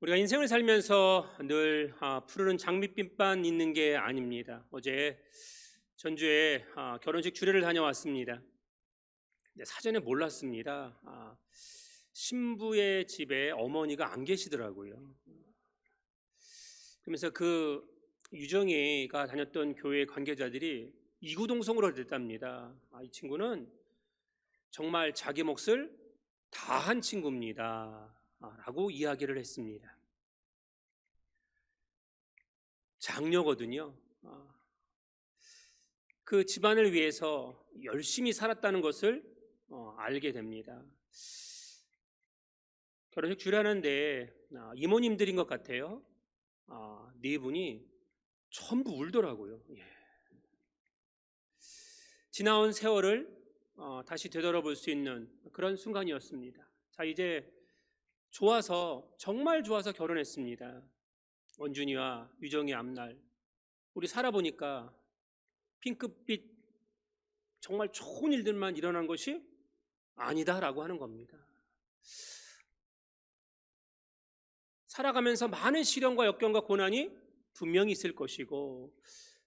우리가 인생을 살면서 늘 푸르른 장밋빛만 있는 게 아닙니다. 어제 전주에 결혼식 주례를 다녀왔습니다. 근데 사전에 몰랐습니다. 신부의 집에 어머니가 안 계시더라고요. 그러면서 그 유정이가 다녔던 교회 관계자들이 이구동성으로 됐답니다. 이 친구는 정말 자기 몫을 다한 친구입니다. 라고 이야기를 했습니다. 장녀거든요. 그 집안을 위해서 열심히 살았다는 것을 알게 됩니다. 결혼식 주례하는데 이모님들인 것 같아요. 네 분이 전부 울더라고요. 예. 지나온 세월을 다시 되돌아볼 수 있는 그런 순간이었습니다. 자, 이제 좋아서 정말 좋아서 결혼했습니다. 원준이와 유정이 앞날 우리 살아보니까 핑크빛 정말 좋은 일들만 일어난 것이 아니다라고 하는 겁니다. 살아가면서 많은 시련과 역경과 고난이 분명히 있을 것이고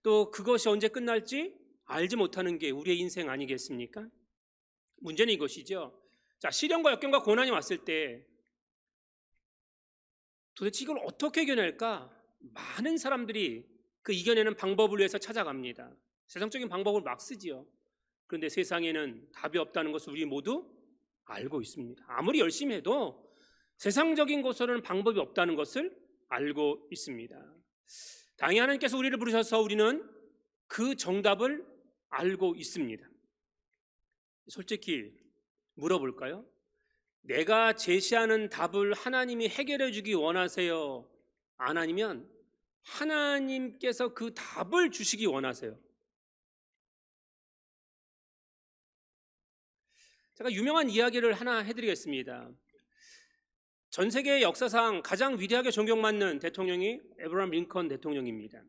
또 그것이 언제 끝날지 알지 못하는 게 우리의 인생 아니겠습니까? 문제는 이것이죠. 자, 시련과 역경과 고난이 왔을 때 도대체 이걸 어떻게 이겨낼까? 많은 사람들이 그 이겨내는 방법을 위해서 찾아갑니다. 세상적인 방법을 막 쓰지요. 그런데 세상에는 답이 없다는 것을 우리 모두 알고 있습니다. 아무리 열심히 해도 세상적인 것으로는 방법이 없다는 것을 알고 있습니다. 다행히 하나님께서 우리를 부르셔서 우리는 그 정답을 알고 있습니다. 솔직히 물어볼까요? 내가 제시하는 답을 하나님이 해결해 주기 원하세요? 안 아니면 하나님께서 그 답을 주시기 원하세요? 제가 유명한 이야기를 하나 해드리겠습니다. 전 세계 역사상 가장 위대하게 존경받는 대통령이 에브라함 링컨 대통령입니다.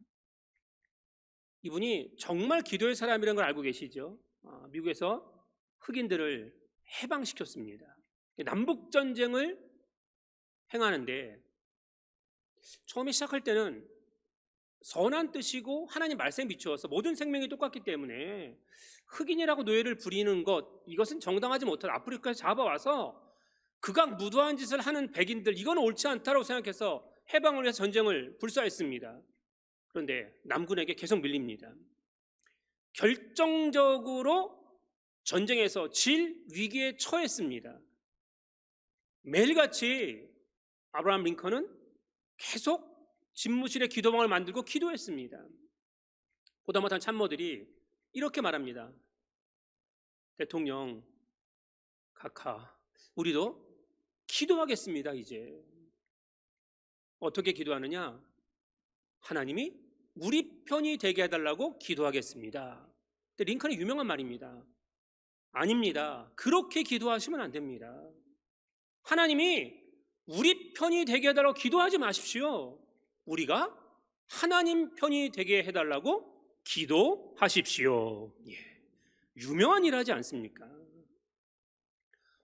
이분이 정말 기도의 사람이라는 걸 알고 계시죠? 미국에서 흑인들을 해방시켰습니다. 남북전쟁을 행하는데 처음에 시작할 때는 선한 뜻이고 하나님 말씀에 비추어서 모든 생명이 똑같기 때문에 흑인이라고 노예를 부리는 것, 이것은 정당하지 못하다. 아프리카에서 잡아와서 극악무도한 짓을 하는 백인들, 이건 옳지 않다고 생각해서 해방을 위해서 전쟁을 불사했습니다. 그런데 남군에게 계속 밀립니다. 결정적으로 전쟁에서 질 위기에 처했습니다. 매일같이 아브라함 링컨은 계속 집무실에 기도방을 만들고 기도했습니다. 보다 못한 참모들이 이렇게 말합니다. 대통령 각하, 우리도 기도하겠습니다. 이제 어떻게 기도하느냐? 하나님이 우리 편이 되게 해달라고 기도하겠습니다. 근데 링컨의 유명한 말입니다. 아닙니다. 그렇게 기도하시면 안 됩니다. 하나님이 우리 편이 되게 해달라고 기도하지 마십시오. 우리가 하나님 편이 되게 해달라고 기도하십시오. 예. 유명한 일 하지 않습니까?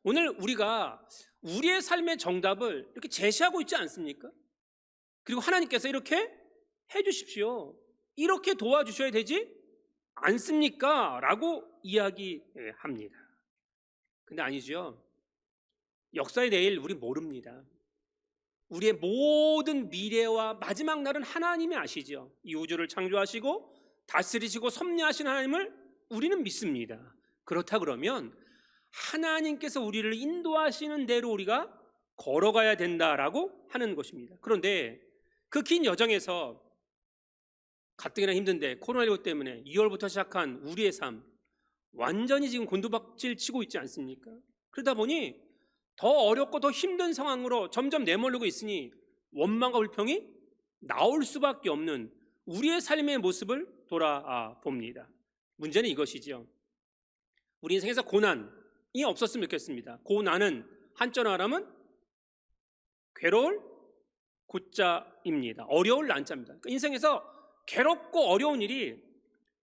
오늘 우리가 우리의 삶의 정답을 이렇게 제시하고 있지 않습니까? 그리고 하나님께서 이렇게 해주십시오. 이렇게 도와주셔야 되지 않습니까? 라고 이야기합니다. 근데 아니죠. 역사의 내일 우리 모릅니다. 우리의 모든 미래와 마지막 날은 하나님이 아시죠. 이 우주를 창조하시고 다스리시고 섭리하신 하나님을 우리는 믿습니다. 그렇다 그러면 하나님께서 우리를 인도하시는 대로 우리가 걸어가야 된다라고 하는 것입니다. 그런데 그 긴 여정에서 가뜩이나 힘든데 코로나19 때문에 2월부터 시작한 우리의 삶 완전히 지금 곤두박질 치고 있지 않습니까? 그러다 보니 더 어렵고 더 힘든 상황으로 점점 내몰리고 있으니 원망과 불평이 나올 수밖에 없는 우리의 삶의 모습을 돌아봅니다. 문제는 이것이죠. 우리 인생에서 고난이 없었으면 좋겠습니다. 고난은 한자로 말하면 괴로울 고자입니다. 어려울 난자입니다. 그러니까 인생에서 괴롭고 어려운 일이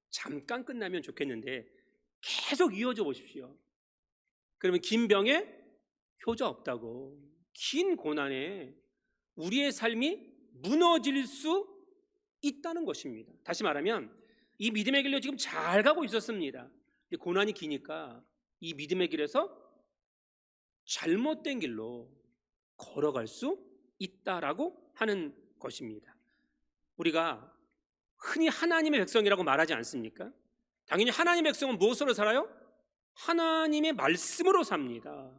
잠깐 끝나면 좋겠는데 계속 이어져 보십시오. 그러면 긴 병에 효자 없다고, 긴 고난에 우리의 삶이 무너질 수 있다는 것입니다. 다시 말하면 이 믿음의 길로 지금 잘 가고 있었습니다. 근데 고난이 기니까 이 믿음의 길에서 잘못된 길로 걸어갈 수 있다라고 하는 것입니다. 우리가 흔히 하나님의 백성이라고 말하지 않습니까? 당연히 하나님의 백성은 무엇으로 살아요? 하나님의 말씀으로 삽니다.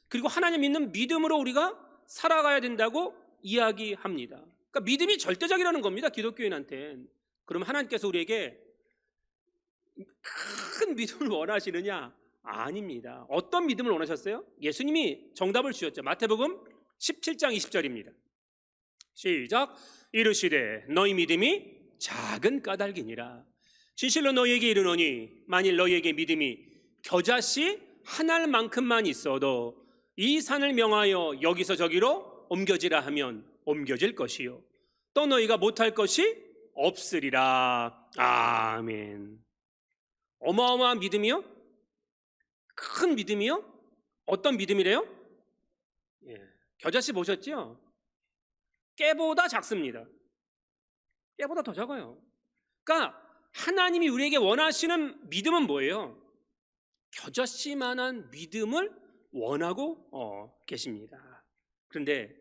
그리고 하나님 믿는 믿음으로 우리가 살아가야 된다고 이야기합니다. 그러니까 믿음이 절대적이라는 겁니다, 기독교인한테는. 그럼 하나님께서 우리에게 큰 믿음을 원하시느냐? 아닙니다. 어떤 믿음을 원하셨어요? 예수님이 정답을 주셨죠. 마태복음 17장 20절입니다. 시작. 이르시되 너희 믿음이 작은 까닭이니라. 진실로 너희에게 이르노니 만일 너희에게 믿음이 겨자씨 한 알만큼만 있어도 이 산을 명하여 여기서 저기로 옮겨지라 하면 옮겨질 것이요 또 너희가 못할 것이 없으리라. 아멘. 어마어마한 믿음이요? 큰 믿음이요? 어떤 믿음이래요? 겨자씨 보셨죠? 깨보다 작습니다. 깨보다 더 작아요. 그러니까 하나님이 우리에게 원하시는 믿음은 뭐예요? 겨자씨만한 믿음을 원하고 계십니다. 그런데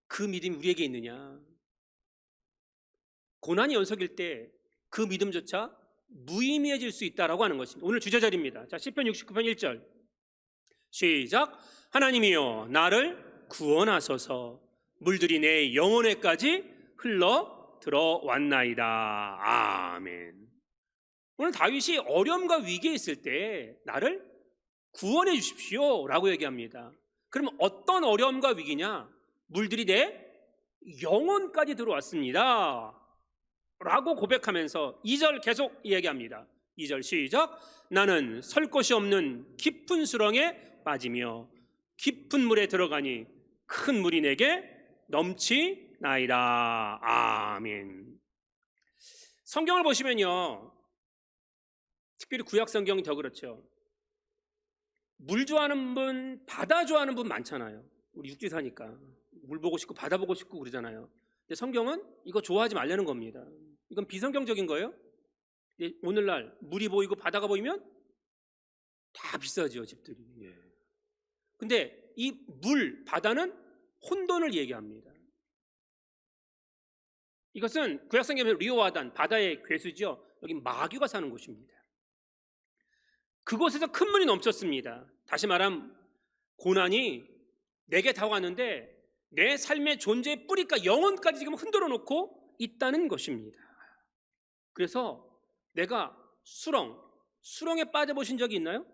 그 믿음이 우리에게 있느냐? 고난이 연속일 때 그 믿음조차 무의미해질 수 있다라고 하는 것입니다. 오늘 주제절입니다. 자, 시편 69편 1절 시작. 하나님이여 나를 구원하소서. 물들이 내 영혼에까지 흘러 들어왔나이다. 아멘. 오늘 다윗이 어려움과 위기에 있을 때 나를 구원해 주십시오 라고 얘기합니다. 그러면 어떤 어려움과 위기냐? 물들이 내 영혼까지 들어왔습니다 라고 고백하면서 2절 계속 이야기합니다. 2절 시작. 나는 설 곳이 없는 깊은 수렁에 빠지며 깊은 물에 들어가니 큰 물이 내게 넘치나이다. 아멘. 성경을 보시면요, 특별히 구약 성경이 더 그렇죠. 물 좋아하는 분, 바다 좋아하는 분 많잖아요. 우리 육지 사니까 물 보고 싶고 바다 보고 싶고 그러잖아요. 근데 성경은 이거 좋아하지 말라는 겁니다. 이건 비성경적인 거예요. 오늘날 물이 보이고 바다가 보이면 다 비싸죠, 집들이. 근데 이 물, 바다는 혼돈을 얘기합니다. 이것은 구약성경의 리오아단, 바다의 괴수죠. 여기 마귀가 사는 곳입니다. 그곳에서 큰 물이 넘쳤습니다. 다시 말하면 고난이 내게 다가왔는데 내 삶의 존재의 뿌리가 영혼까지 지금 흔들어 놓고 있다는 것입니다. 그래서 내가 수렁에 빠져보신 적이 있나요?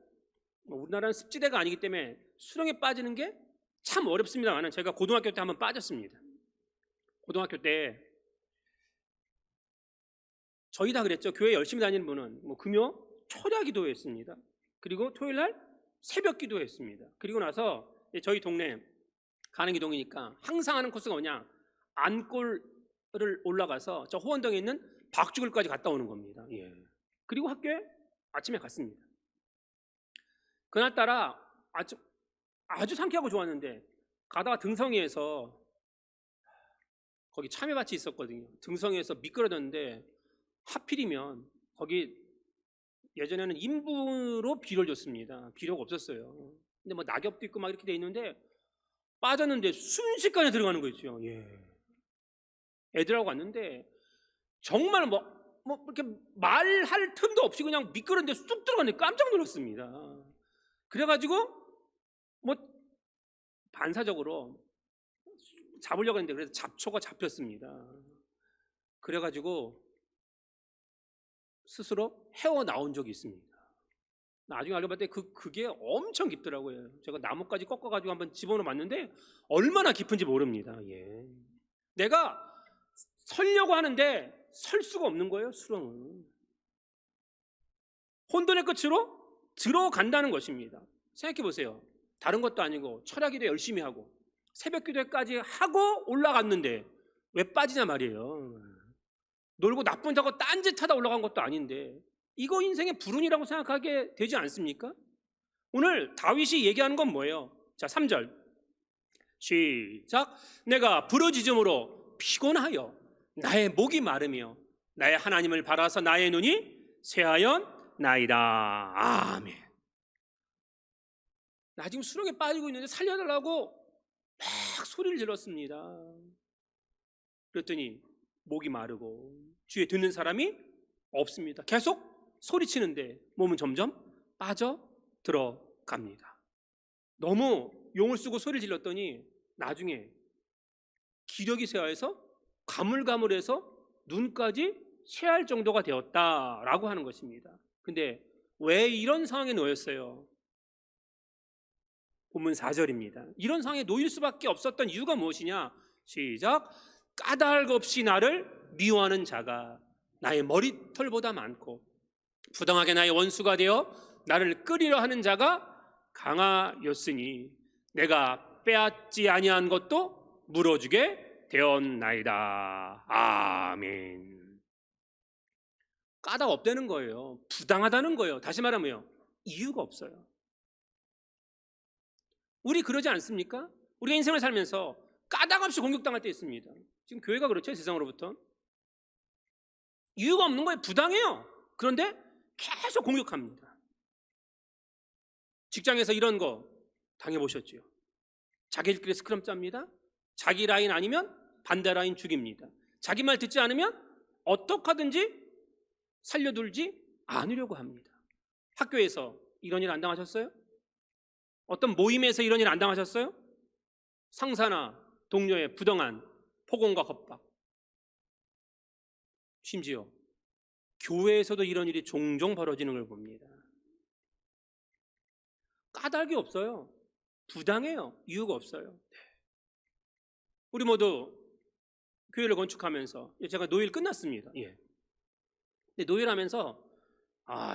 우리나라는 습지대가 아니기 때문에 수렁에 빠지는 게 참 어렵습니다만 제가 고등학교 때 한번 빠졌습니다. 고등학교 때 저희 다 그랬죠. 교회 열심히 다니는 분은 금요 초려 기도했습니다. 그리고 토요일날 새벽 기도했습니다. 그리고 나서 저희 동네 가는기동이니까 항상 하는 코스가 뭐냐, 안골을 올라가서 저 호원동에 있는 박죽을까지 갔다 오는 겁니다. 그리고 학교에 아침에 갔습니다. 그날따라 아주 상쾌하고 좋았는데 가다가 등성이에서, 거기 참외밭이 있었거든요. 등성이에서 미끄러졌는데 하필이면 거기 예전에는 인부로 비료를 줬습니다. 비료가 없었어요. 근데 낙엽도 있고 막 이렇게 돼 있는데 빠졌는데 순식간에 들어가는 거 있죠. 애들하고 갔는데 정말 이렇게 말할 틈도 없이 그냥 미끄러운데 쑥 들어갔는데 깜짝 놀랐습니다. 그래가지고 반사적으로 잡으려고 했는데 그래서 잡초가 잡혔습니다. 그래가지고 스스로 헤어나온 적이 있습니다. 나중에 알고 봤더니 그게 엄청 깊더라고요. 제가 나뭇가지 꺾어가지고 한번 집어넣어 봤는데 얼마나 깊은지 모릅니다. 내가 설려고 하는데 설 수가 없는 거예요, 수렁은. 혼돈의 끝으로 들어간다는 것입니다. 생각해 보세요. 다른 것도 아니고 철야기도 열심히 하고 새벽 기도까지 하고 올라갔는데 왜 빠지냐 말이에요. 놀고 나쁜 자고 딴짓하다 올라간 것도 아닌데 이거 인생의 불운이라고 생각하게 되지 않습니까? 오늘 다윗이 얘기하는 건 뭐예요? 자, 3절 시작. 내가 부르짖음으로 피곤하여 나의 목이 마르며 나의 하나님을 바라서 나의 눈이 쇠하였나이다. 아멘. 나 지금 수렁에 빠지고 있는데 살려달라고 막 소리를 질렀습니다. 그랬더니 목이 마르고 주위에 듣는 사람이 없습니다. 계속 소리치는데 몸은 점점 빠져 들어갑니다. 너무 용을 쓰고 소리를 질렀더니 나중에 기력이 쇠하여서 가물가물해서 눈까지 쇠할 정도가 되었다라고 하는 것입니다. 근데 왜 이런 상황에 놓였어요? 본문 4절입니다. 이런 상황에 놓일 수밖에 없었던 이유가 무엇이냐? 시작. 까닭 없이 나를 미워하는 자가 나의 머리털보다 많고 부당하게 나의 원수가 되어 나를 끌이려 하는 자가 강하였으니 내가 빼앗지 아니한 것도 물어주게 되었나이다. 아멘. 까닭 없다는 거예요. 부당하다는 거예요. 다시 말하면요, 이유가 없어요. 우리 그러지 않습니까? 우리가 인생을 살면서 까닭 없이 공격당할 때 있습니다. 지금 교회가 그렇죠, 세상으로부터. 이유가 없는 거예요. 부당해요. 그런데 계속 공격합니다. 직장에서 이런 거 당해보셨죠? 자기들끼리 스크럼 짭니다. 자기 라인 아니면 반대 라인 죽입니다. 자기 말 듣지 않으면 어떻게 하든지 살려둘지 않으려고 합니다. 학교에서 이런 일 안 당하셨어요? 어떤 모임에서 이런 일 안 당하셨어요? 상사나 동료의 부당한 폭언과 겁박. 심지어 교회에서도 이런 일이 종종 벌어지는 걸 봅니다. 까닭이 없어요. 부당해요. 이유가 없어요. 우리 모두 교회를 건축하면서 제가 노일 끝났습니다. 근데 노일하면서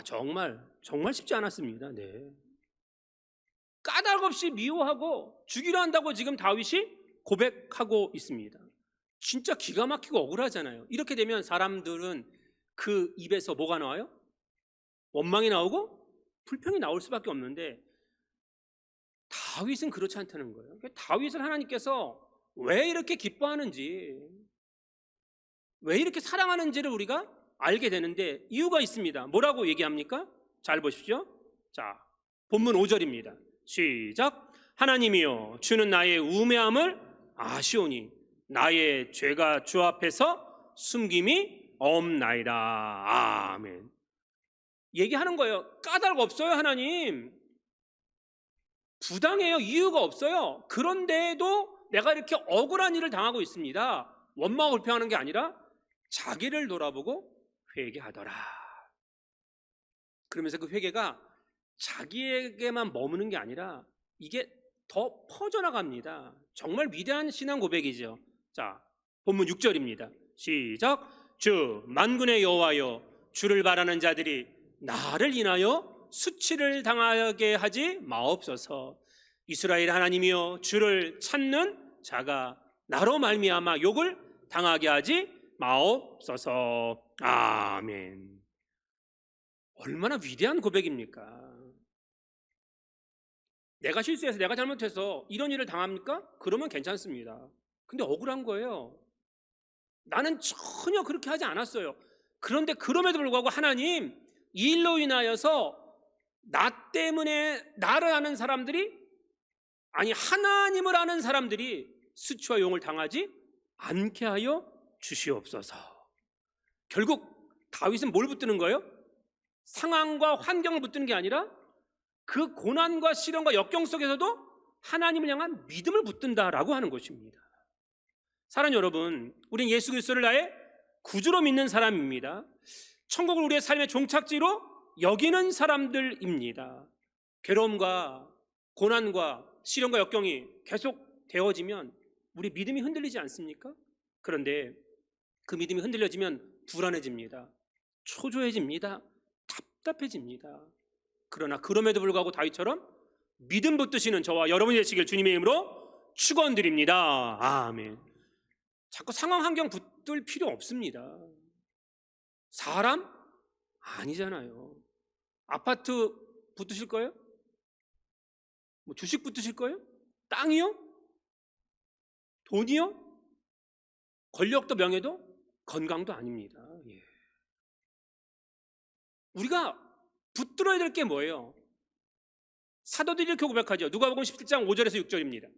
정말 쉽지 않았습니다. 까닭 없이 미워하고 죽이려 한다고 지금 다윗이 고백하고 있습니다. 진짜 기가 막히고 억울하잖아요. 이렇게 되면 사람들은 그 입에서 뭐가 나와요? 원망이 나오고 불평이 나올 수밖에 없는데 다윗은 그렇지 않다는 거예요. 다윗을 하나님께서 왜 이렇게 기뻐하는지, 왜 이렇게 사랑하는지를 우리가 알게 되는데 이유가 있습니다. 뭐라고 얘기합니까? 잘 보십시오. 자, 본문 5절입니다. 시작. 하나님이여, 주는 나의 우매함을 아시오니 나의 죄가 주 앞에서 숨김이 없나이다. 아멘. 얘기하는 거예요. 까닭 없어요, 하나님. 부당해요. 이유가 없어요. 그런데도 내가 이렇게 억울한 일을 당하고 있습니다. 원망을 불평하는 게 아니라 자기를 돌아보고 회개하더라. 그러면서 그 회개가 자기에게만 머무는 게 아니라 이게 더 퍼져나갑니다. 정말 위대한 신앙 고백이죠. 자, 본문 6절입니다. 시작. 주 만군의 여호와여, 주를 바라는 자들이 나를 인하여 수치를 당하게 하지 마옵소서. 이스라엘 하나님이여, 주를 찾는 자가 나로 말미암아 욕을 당하게 하지 마옵소서. 아멘. 얼마나 위대한 고백입니까? 내가 실수해서, 내가 잘못해서 이런 일을 당합니까? 그러면 괜찮습니다. 근데 억울한 거예요. 나는 전혀 그렇게 하지 않았어요. 그런데 그럼에도 불구하고 하나님, 이 일로 인하여서 나 때문에 나를 아는 사람들이, 아니 하나님을 아는 사람들이 수치와 용을 당하지 않게 하여 주시옵소서. 결국 다윗은 뭘 붙드는 거예요? 상황과 환경을 붙드는 게 아니라 그 고난과 시련과 역경 속에서도 하나님을 향한 믿음을 붙든다라고 하는 것입니다. 사랑하는 여러분, 우린 예수 그리스도를 나의 구주로 믿는 사람입니다. 천국을 우리의 삶의 종착지로 여기는 사람들입니다. 괴로움과 고난과 시련과 역경이 계속 되어지면 우리 믿음이 흔들리지 않습니까? 그런데 그 믿음이 흔들려지면 불안해집니다. 초조해집니다. 답답해집니다. 그러나 그럼에도 불구하고 다윗처럼 믿음 붙드시는 저와 여러분이 되시길 주님의 이름으로 축원드립니다. 아멘. 자꾸 상황 환경 붙들 필요 없습니다. 사람 아니잖아요. 아파트 붙으실 거예요? 뭐 주식 붙으실 거예요? 땅이요? 돈이요? 권력도 명예도 건강도 아닙니다. 예. 우리가 붙들어야 될 게 뭐예요? 사도들이 이렇게 고백하죠. 누가복음 17장 5절에서 6절입니다.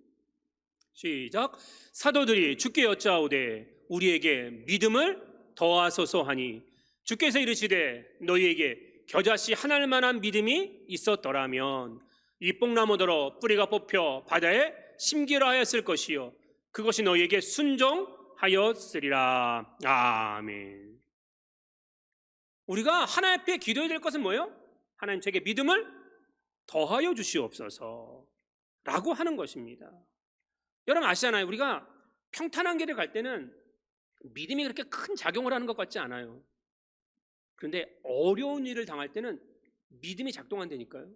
시작. 사도들이 주께 여짜오되 우리에게 믿음을 더하소서 하니 주께서 이르시되 너희에게 겨자씨 한 알만한 믿음이 있었더라면 이 뽕나무더러 뿌리가 뽑혀 바다에 심기라 하였을 것이요 그것이 너희에게 순종하였으리라. 아멘. 우리가 하나님 앞에 기도해야 될 것은 뭐예요? 하나님 제게 믿음을 더하여 주시옵소서 라고 하는 것입니다. 여러분 아시잖아요. 우리가 평탄한 길을 갈 때는 믿음이 그렇게 큰 작용을 하는 것 같지 않아요. 그런데 어려운 일을 당할 때는 믿음이 작동한다니까요.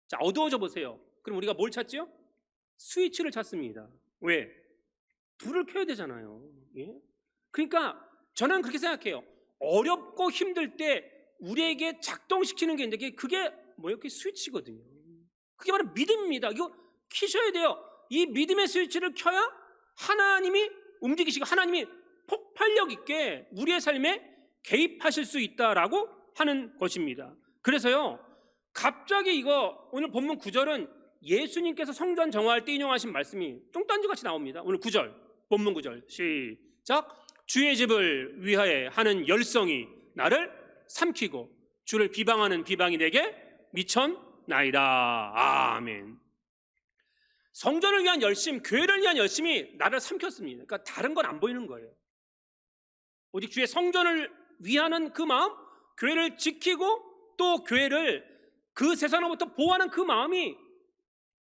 자, 어두워져 보세요. 그럼 우리가 뭘 찾지요? 스위치를 찾습니다. 왜? 불을 켜야 되잖아요. 예? 그러니까 저는 그렇게 생각해요. 어렵고 힘들 때 우리에게 작동시키는 게 있는데 그게 뭐예요? 그게 스위치거든요. 그게 바로 믿음입니다. 이거 켜셔야 돼요. 이 믿음의 스위치를 켜야 하나님이 움직이시고 하나님이 폭발력 있게 우리의 삶에 개입하실 수 있다라고 하는 것입니다. 그래서요, 갑자기 이거 오늘 본문 9절은 예수님께서 성전 정화할 때 인용하신 말씀이 뚱딴지같이 나옵니다. 오늘 9절, 본문 9절 시작. 주의 집을 위하여 하는 열성이 나를 삼키고 주를 비방하는 비방이 내게 미쳤나이다. 아멘. 성전을 위한 열심, 교회를 위한 열심이 나를 삼켰습니다. 그러니까 다른 건 안 보이는 거예요. 오직 주의 성전을 위하는 그 마음, 교회를 지키고 또 교회를 그 세상으로부터 보호하는 그 마음이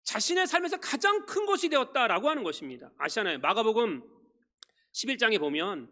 자신의 삶에서 가장 큰 것이 되었다라고 하는 것입니다. 아시잖아요. 마가복음 11장에 보면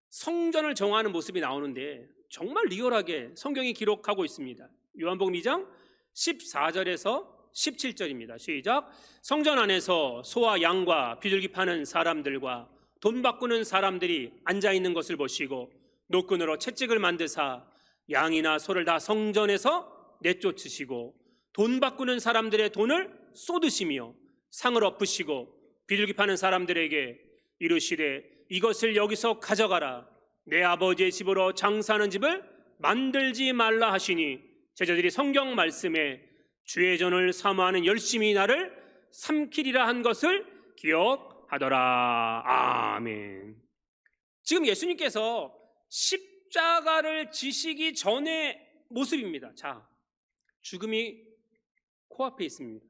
성전을 정화하는 모습이 나오는데 정말 리얼하게 성경이 기록하고 있습니다. 요한복음 2장 14절에서 17절입니다. 시작. 성전 안에서 소와 양과 비둘기 파는 사람들과 돈 바꾸는 사람들이 앉아있는 것을 보시고 노끈으로 채찍을 만드사 양이나 소를 다 성전에서 내쫓으시고 돈 바꾸는 사람들의 돈을 쏟으시며 상을 엎으시고 비둘기 파는 사람들에게 이르시되 이것을 여기서 가져가라. 내 아버지의 집으로 장사하는 집을 만들지 말라 하시니 제자들이 성경 말씀에 주의 전을 사모하는 열심히 나를 삼키리라 한 것을 기억하더라. 아멘. 지금 예수님께서 십자가를 지시기 전의 모습입니다. 자, 죽음이 코앞에 있습니다.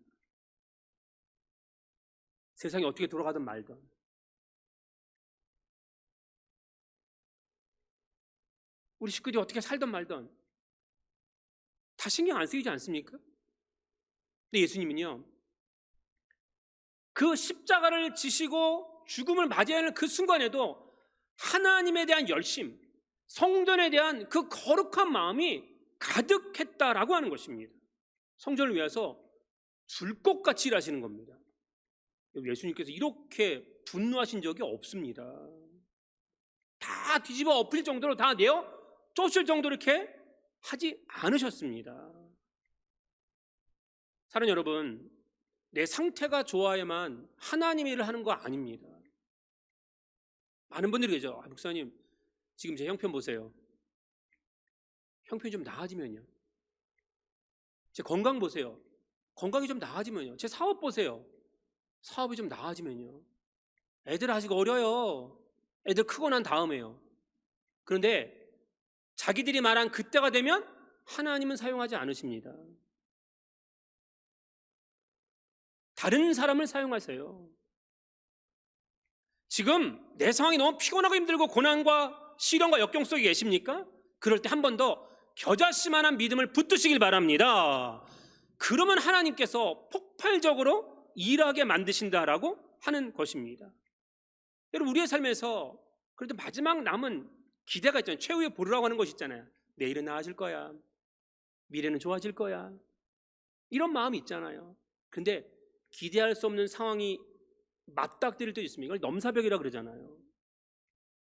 세상이 어떻게 돌아가든 말든 우리 식구들이 어떻게 살든 말든 다 신경 안 쓰이지 않습니까? 근데 예수님은요, 그 십자가를 지시고 죽음을 맞이하는 그 순간에도 하나님에 대한 열심, 성전에 대한 그 거룩한 마음이 가득했다라고 하는 것입니다. 성전을 위해서 불꽃같이 일하시는 겁니다. 예수님께서 이렇게 분노하신 적이 없습니다. 다 뒤집어 엎을 정도로 다 내어 쫓을 정도로 이렇게 하지 않으셨습니다. 사랑하는 여러분, 내 상태가 좋아야만 하나님의 일을 하는 거 아닙니다. 많은 분들이 계죠. 목사님, 지금 제 형편 보세요. 형편이 좀 나아지면요. 제 건강 보세요. 건강이 좀 나아지면요. 제 사업 보세요. 사업이 좀 나아지면요. 애들 아직 어려요. 애들 크고 난 다음에요. 그런데 자기들이 말한 그때가 되면 하나님은 사용하지 않으십니다. 다른 사람을 사용하세요. 지금 내 상황이 너무 피곤하고 힘들고 고난과 시련과 역경 속에 계십니까? 그럴 때 한 번 더 겨자씨만한 믿음을 붙드시길 바랍니다. 그러면 하나님께서 폭발적으로 일하게 만드신다라고 하는 것입니다. 여러분, 우리의 삶에서 그래도 마지막 남은 기대가 있잖아요. 최후의 보루라고 하는 것이 있잖아요. 내일은 나아질 거야. 미래는 좋아질 거야. 이런 마음이 있잖아요. 근데 기대할 수 없는 상황이 맞닥뜨릴 때도 있습니다. 이걸 넘사벽이라 그러잖아요.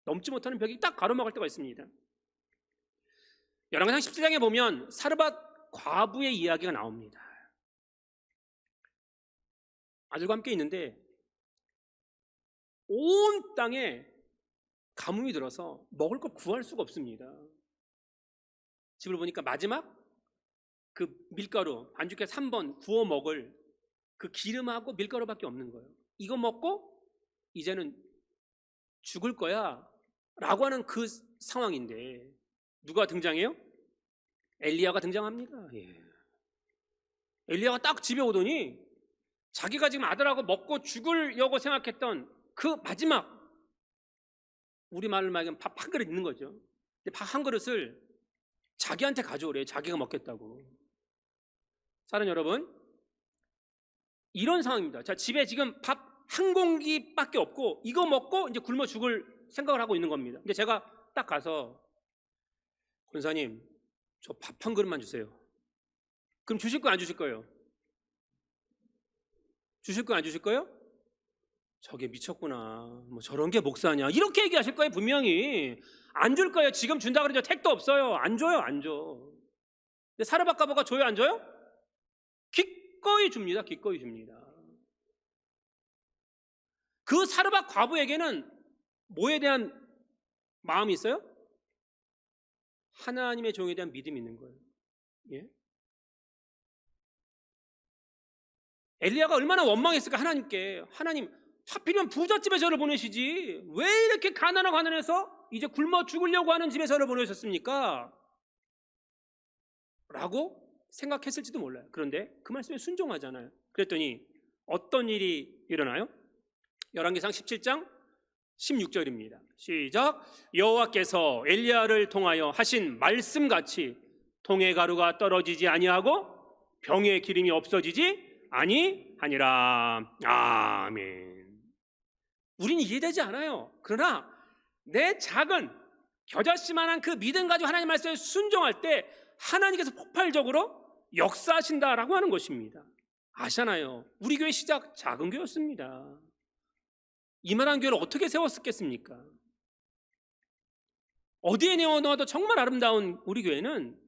넘지 못하는 벽이 딱 가로막을 때가 있습니다. 열왕기상 17장에 보면 사르밧 과부의 이야기가 나옵니다. 아들과 함께 있는데 온 땅에 가뭄이 들어서 먹을 걸 구할 수가 없습니다. 집을 보니까 마지막 그 밀가루 반죽해 3번 구워 먹을 그 기름하고 밀가루밖에 없는 거예요. 이거 먹고 이제는 죽을 거야 라고 하는 그 상황인데 누가 등장해요? 엘리야가 등장합니다. 엘리야가 딱 집에 오더니 자기가 지금 아들하고 먹고 죽으려고 생각했던 그 마지막, 우리말로 말하면 밥 한 그릇 있는 거죠. 근데 밥 한 그릇을 자기한테 가져오래요. 자기가 먹겠다고. 사랑하는 여러분, 이런 상황입니다. 자, 집에 지금 밥 한 공기밖에 없고 이거 먹고 이제 굶어 죽을 생각을 하고 있는 겁니다. 근데 제가 딱 가서 권사님, 저 밥 한 그릇만 주세요. 그럼 주실 거예요, 안 주실 거예요? 주실 거예요, 안 주실 거예요? 저게 미쳤구나. 뭐 저런 게 목사냐. 이렇게 얘기하실 거예요, 분명히. 안 줄 거예요. 지금 준다 그러죠. 택도 없어요. 안 줘요, 안 줘. 근데 사르밧가버가 줘요, 안 줘요? 기꺼이 줍니다. 기꺼이 줍니다. 그 사르밧 과부에게는 뭐에 대한 마음이 있어요? 하나님의 종에 대한 믿음이 있는 거예요. 예? 엘리야가 얼마나 원망했을까. 하나님께. 하나님, 하필이면 부잣집에 저를 보내시지 왜 이렇게 가난해서 이제 굶어 죽으려고 하는 집에 저를 보내셨습니까? 라고 생각했을지도 몰라요. 그런데 그 말씀에 순종하잖아요. 그랬더니 어떤 일이 일어나요? 열왕기상 17장 16절입니다. 시작. 여호와께서 엘리야를 통하여 하신 말씀같이 통의 가루가 떨어지지 아니하고 병의 기름이 없어지지 아니하니라. 아멘. 우린 이해되지 않아요. 그러나 내 작은 겨자씨만한 그 믿음 가지고 하나님 말씀에 순종할 때 하나님께서 폭발적으로 역사하신다라고 하는 것입니다. 아시잖아요. 우리 교회 시작 작은 교회였습니다. 이만한 교회를 어떻게 세웠겠습니까? 어디에 내어놓아도 정말 아름다운 우리 교회는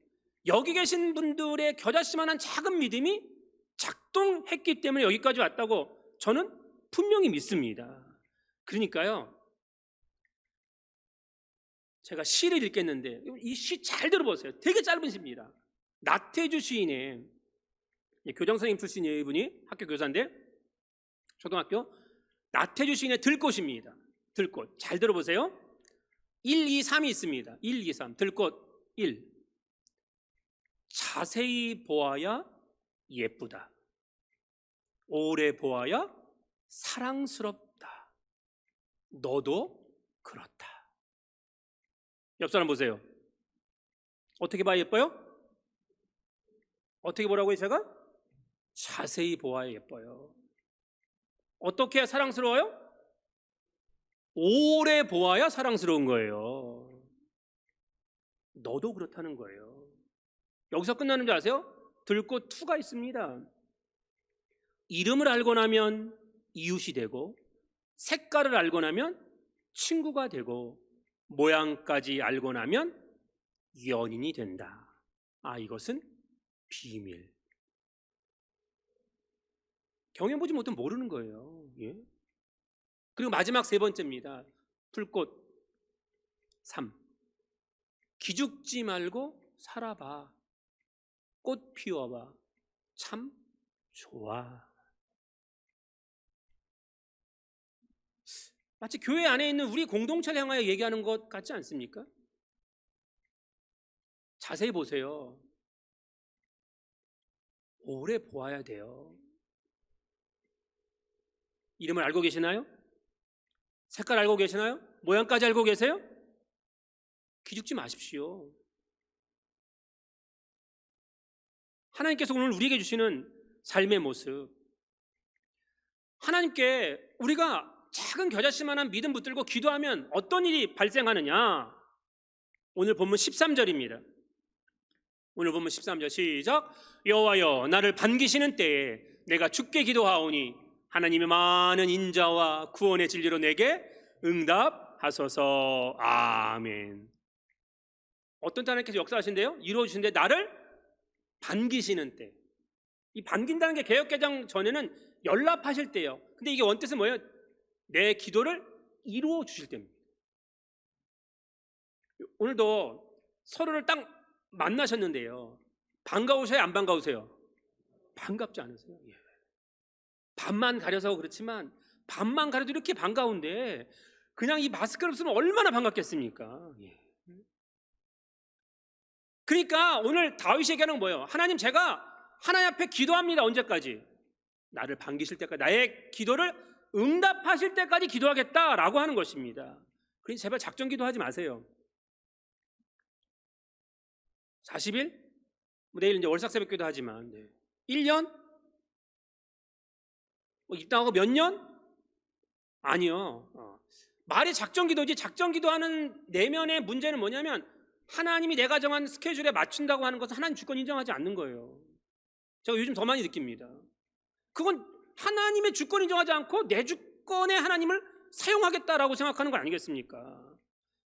여기 계신 분들의 겨자씨만한 작은 믿음이 작동했기 때문에 여기까지 왔다고 저는 분명히 믿습니다. 그러니까요, 제가 시를 읽겠는데 이 시 잘 들어보세요. 되게 짧은 시입니다. 나태주 시인의, 교장선생님 출신이에요. 이분이 학교 교사인데 초등학교. 나태주 시인의 들꽃입니다. 들꽃 잘 들어보세요. 1, 2, 3이 있습니다. 1, 2, 3. 들꽃 1. 자세히 보아야 예쁘다. 오래 보아야 사랑스럽다. 너도 그렇다. 옆 사람 보세요. 어떻게 봐야 예뻐요? 어떻게 보라고요? 제가? 자세히 보아야 예뻐요. 어떻게 해야 사랑스러워요? 오래 보아야 사랑스러운 거예요. 너도 그렇다는 거예요. 여기서 끝나는 줄 아세요? 들꽃 2가 있습니다. 이름을 알고 나면 이웃이 되고, 색깔을 알고 나면 친구가 되고, 모양까지 알고 나면 연인이 된다. 아, 이것은 비밀. 경험 보지 못하면 모르는 거예요. 예? 그리고 마지막 3번째입니다. 풀꽃 3. 기죽지 말고 살아봐. 꽃 피워봐. 참 좋아. 마치 교회 안에 있는 우리 공동체를 향하여 얘기하는 것 같지 않습니까? 자세히 보세요. 오래 보아야 돼요. 이름을 알고 계시나요? 색깔 알고 계시나요? 모양까지 알고 계세요? 기죽지 마십시오. 하나님께서 오늘 우리에게 주시는 삶의 모습, 하나님께 우리가 작은 겨자씨만한 믿음 붙들고 기도하면 어떤 일이 발생하느냐? 오늘 본문 13절입니다. 오늘 본문 13절 시작. 여호와여, 나를 반기시는 때에 내가 주께 기도하오니 하나님의 많은 인자와 구원의 진리로 내게 응답하소서. 아멘. 어떤 때 하나님께서 역사하신대요? 이루어주신데 나를 반기시는 때. 이 반긴다는 게 개역개정 전에는 연락하실 때예요. 근데 이게 원뜻은 뭐예요? 내 기도를 이루어 주실 때입니다. 오늘도 서로를 딱 만나셨는데요, 반가우세요, 안 반가우세요? 반갑지 않으세요? 예. 밤만 가려서 그렇지만 밤만 가려도 이렇게 반가운데 그냥 이 마스크를 쓰면 얼마나 반갑겠습니까? 예. 그러니까 오늘 다윗이 얘기하는 건 뭐예요? 하나님, 제가 하나님 앞에 기도합니다. 언제까지? 나를 반기실 때까지, 나의 기도를 응답하실 때까지 기도하겠다라고 하는 것입니다. 그러니 제발 작전 기도하지 마세요. 40일? 내일 이제 월삭 새벽 기도하지만 1년? 입당하고 몇 년? 아니요. 말이 작전 기도지. 작전 기도하는 내면의 문제는 뭐냐면 하나님이 내가 정한 스케줄에 맞춘다고 하는 것은 하나님 주권 인정하지 않는 거예요. 제가 요즘 더 많이 느낍니다. 그건 하나님의 주권 인정하지 않고 내 주권에 하나님을 사용하겠다라고 생각하는 거 아니겠습니까?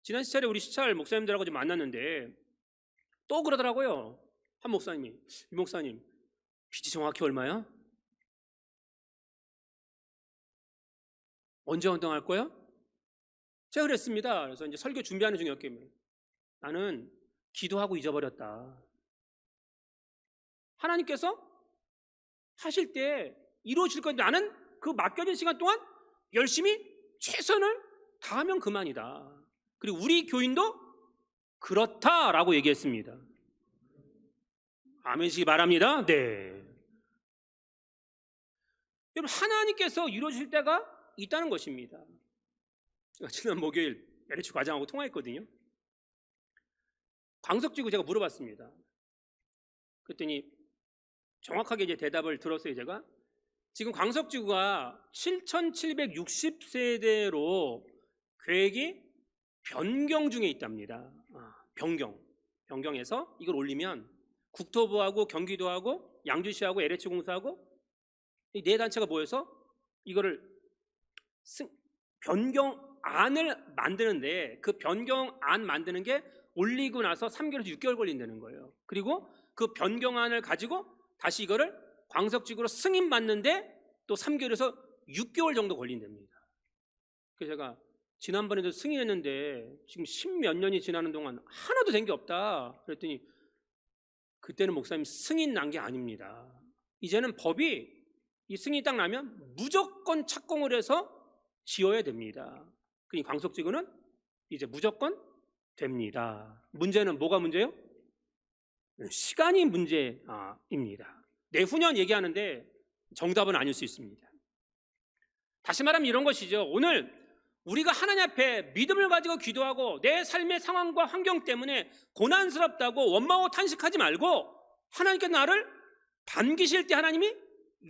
지난 시찰에 우리 시찰 목사님들하고 좀 만났는데 또 그러더라고요. 한 목사님이, 이 목사님 빚이 정확히 얼마야? 언제 헌당할 거야? 제가 그랬습니다. 그래서 이제 설교 준비하는 중이었겠네요. 나는 기도하고 잊어버렸다. 하나님께서 하실 때 이루어질 건데 나는 그 맡겨진 시간 동안 열심히 최선을 다하면 그만이다. 그리고 우리 교인도 그렇다라고 얘기했습니다. 아멘시기 바랍니다. 네. 여러분, 하나님께서 이루어질 때가 있다는 것입니다. 지난 목요일 LH 과장하고 통화했거든요. 광석지구 제가 물어봤습니다. 그랬더니 정확하게 이제 대답을 들었어요. 제가 지금 광석지구가 7,760세대로 계획이 변경 중에 있답니다. 변경해서 이걸 올리면 국토부하고 경기도하고 양주시하고 LH공사하고 이 네 단체가 모여서 이거를 변경안을 만드는데, 그 변경안 만드는 게 올리고 나서 3개월에서 6개월 걸린다는 거예요. 그리고 그 변경안을 가지고 다시 이거를 광석지구로 승인받는데 또 3개월에서 6개월 정도 걸린답니다. 그래서 제가 지난번에도 승인했는데 지금 10몇 년이 지나는 동안 하나도 된 게 없다 그랬더니, 그때는 목사님 승인 난 게 아닙니다. 이제는 법이 이 승인이 딱 나면 무조건 착공을 해서 지어야 됩니다. 그러니까 광석지구는 이제 무조건 됩니다. 문제는 뭐가 문제예요? 시간이 문제입니다. 내후년 얘기하는데 정답은 아닐 수 있습니다. 다시 말하면 이런 것이죠. 오늘 우리가 하나님 앞에 믿음을 가지고 기도하고 내 삶의 상황과 환경 때문에 고난스럽다고 원망하고 탄식하지 말고, 하나님께 나를 반기실 때 하나님이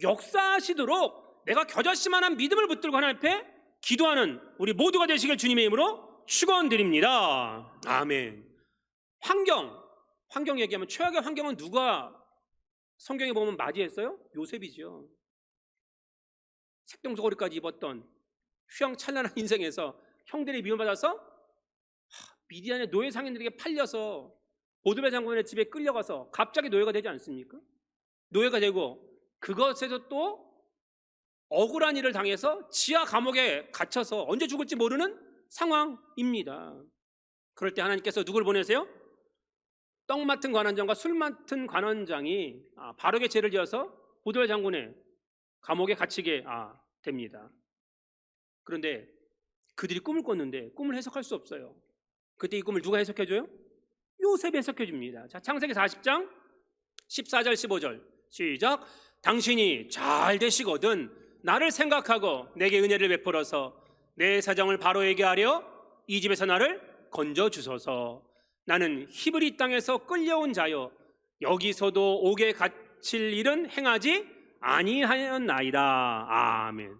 역사하시도록 내가 겨자씨만한 믿음을 붙들고 하나님 앞에 기도하는 우리 모두가 되시길 주님의 이름으로 축원드립니다. 아멘. 환경 얘기하면 최악의 환경은 누가 성경에 보면 맞이했어요? 요셉이죠. 색동저고리까지 입었던 휘황찬란한 인생에서 형들이 미움받아서 미디안의 노예 상인들에게 팔려서 보드베 장군의 집에 끌려가서 갑자기 노예가 되지 않습니까? 노예가 되고 그것에서 또 억울한 일을 당해서 지하 감옥에 갇혀서 언제 죽을지 모르는 상황입니다. 그럴 때 하나님께서 누굴 보내세요? 떡 맡은 관원장과 술 맡은 관원장이 바르게 죄를 지어서 보드베 장군의 감옥에 갇히게 됩니다. 그런데 그들이 꿈을 꿨는데 꿈을 해석할 수 없어요. 그때 이 꿈을 누가 해석해줘요? 요셉이 해석해줍니다. 자, 창세기 40장 14절 15절 시작. 당신이 잘 되시거든 나를 생각하고 내게 은혜를 베풀어서 내 사정을 바로에게 하려 이 집에서 나를 건져주소서. 나는 히브리 땅에서 끌려온 자여 여기서도 옥에 갇힐 일은 행하지 아니하였나이다. 아멘.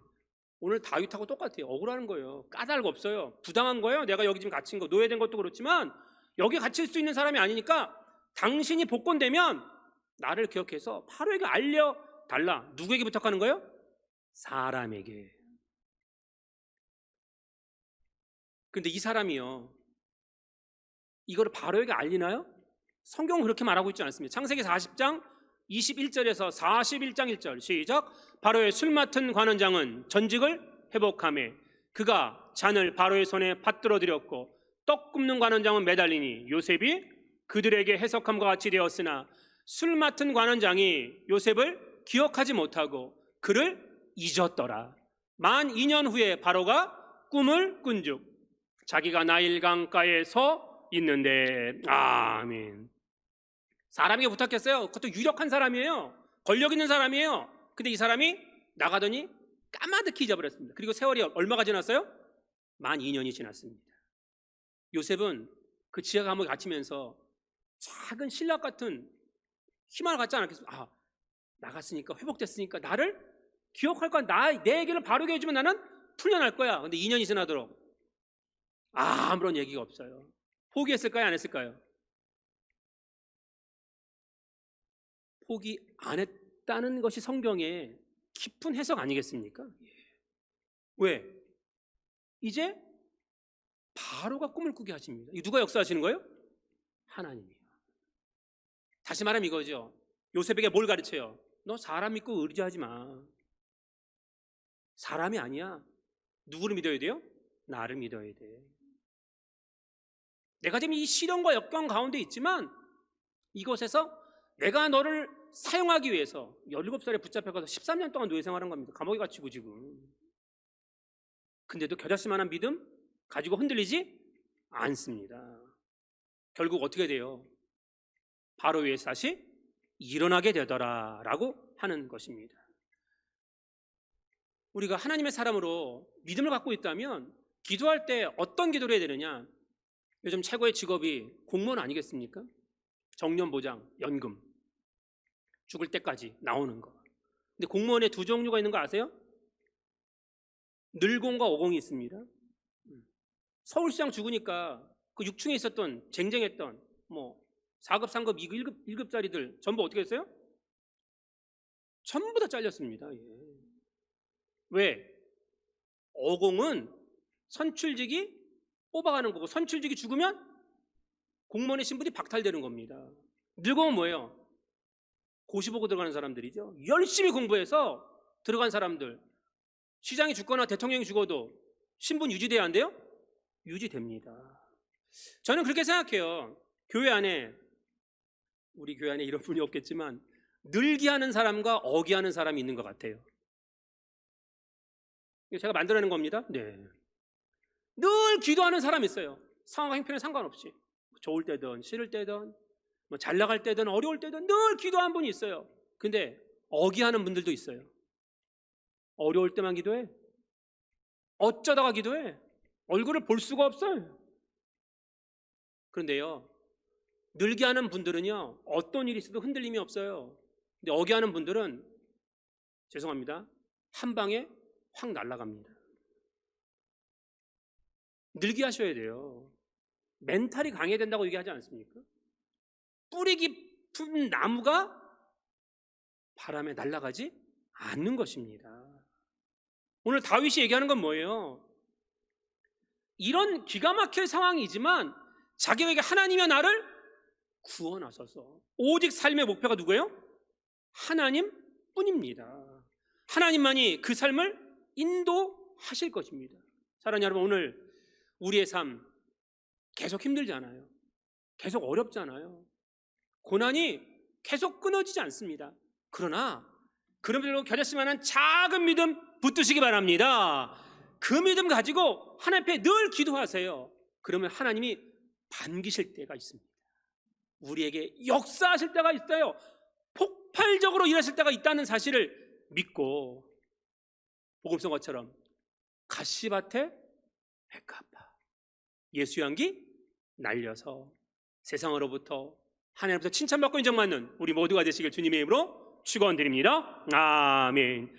오늘 다윗하고 똑같아요. 억울한 거예요. 까닭 없어요. 부당한 거예요. 내가 여기 지금 갇힌 거, 노예된 것도 그렇지만 여기 갇힐 수 있는 사람이 아니니까 당신이 복권되면 나를 기억해서 바로에게 알려달라. 누구에게 부탁하는 거예요? 사람에게. 근데 이 사람이요, 이거를 바로에게 알리나요? 성경은 그렇게 말하고 있지 않습니다. 창세기 40장 21절에서 41장 1절 시작. 바로의 술 맡은 관원장은 전직을 회복하며 그가 잔을 바로의 손에 받들어 드렸고 떡 굽는 관원장은 매달리니 요셉이 그들에게 해석함과 같이 되었으나 술 맡은 관원장이 요셉을 기억하지 못하고 그를 잊었더라. 만 2년 후에 바로가 꿈을 꾼즉 자기가 나일 강가에 서 있는데. 아멘. 사람에게 부탁했어요. 그것도 유력한 사람이에요. 권력 있는 사람이에요. 근데 이 사람이 나가더니 까마득히 잊어버렸습니다. 그리고 세월이 얼마가 지났어요? 만 2년이 지났습니다. 요셉은 그 지하 감옥에 갇히면서 작은 신락 같은 희망을 갖지 않았겠습니까? 아, 나갔으니까, 회복됐으니까 나를 기억할 거야. 내 얘기를 바르게 해주면 나는 풀려날 거야. 근데 2년이 지나도록 아무런 얘기가 없어요. 포기했을까요? 안 했을까요? 포기 안 했다는 것이 성경의 깊은 해석 아니겠습니까? 왜? 이제 바로가 꿈을 꾸게 하십니다. 이 누가 역사하시는 거예요? 하나님이요. 다시 말하면 이거죠. 요셉에게 뭘 가르쳐요? 너 사람 믿고 의지하지 마. 사람이 아니야. 누구를 믿어야 돼요? 나를 믿어야 돼. 내가 지금 이 시련과 역경 가운데 있지만 이곳에서 내가 너를 사용하기 위해서 17살에 붙잡혀가서 13년 동안 노예 생활한 겁니다. 감옥에 갇히고 지금. 근데도 겨자씨만한 믿음 가지고 흔들리지 않습니다. 결국 어떻게 돼요? 바로 위에서 다시 일어나게 되더라 라고 하는 것입니다. 우리가 하나님의 사람으로 믿음을 갖고 있다면 기도할 때 어떤 기도를 해야 되느냐? 요즘 최고의 직업이 공무원 아니겠습니까? 정년보장, 연금, 죽을 때까지 나오는 거. 근데 공무원에 두 종류가 있는 거 아세요? 늘공과 어공이 있습니다. 서울시장 죽으니까 그 6층에 있었던 쟁쟁했던 4급, 3급, 2급, 1급짜리들 전부 어떻게 했어요? 전부 다 잘렸습니다. 예. 왜? 어공은 선출직이 뽑아가는 거고 선출직이 죽으면 공무원의 신분이 박탈되는 겁니다. 늘공은 뭐예요? 고시 보고 들어가는 사람들이죠. 열심히 공부해서 들어간 사람들. 시장이 죽거나 대통령이 죽어도 신분 유지돼야 한대요? 유지됩니다. 저는 그렇게 생각해요. 교회 안에, 우리 교회 안에 이런 분이 없겠지만 늘기하는 사람과 어기하는 사람이 있는 것 같아요. 이거 제가 만들어낸 겁니다. 네. 늘 기도하는 사람이 있어요. 상황과 형편에 상관없이. 좋을 때든 싫을 때든 잘 나갈 때든 어려울 때든 늘 기도하는 분이 있어요. 근데 어기하는 분들도 있어요. 어려울 때만 기도해. 어쩌다가 기도해. 얼굴을 볼 수가 없어요. 그런데요, 늘기하는 분들은요 어떤 일이 있어도 흔들림이 없어요. 근데 어기하는 분들은 죄송합니다, 한 방에 확 날아갑니다. 늘기하셔야 돼요. 멘탈이 강해야 된다고 얘기하지 않습니까? 뿌리 깊은 나무가 바람에 날아가지 않는 것입니다. 오늘 다윗이 얘기하는 건 뭐예요? 이런 기가 막힐 상황이지만 자기에게 하나님이 나를 구원하소서. 오직 삶의 목표가 누구예요? 하나님뿐입니다. 하나님만이 그 삶을 인도하실 것입니다. 사랑하는 여러분, 오늘 우리의 삶 계속 힘들잖아요. 계속 어렵잖아요. 고난이 계속 끊어지지 않습니다. 그러나 그럼에도 겨자씨만한 작은 믿음 붙드시기 바랍니다. 그 믿음 가지고 하나님 앞에 늘 기도하세요. 그러면 하나님이 반기실 때가 있습니다. 우리에게 역사하실 때가 있어요. 폭발적으로 일하실 때가 있다는 사실을 믿고 복음성 것처럼 가시밭에 백합화, 예수 향기 날려서 세상으로부터 하나님으로부터 칭찬받고 인정받는 우리 모두가 되시길 주님의 이름으로 축원드립니다. 아멘.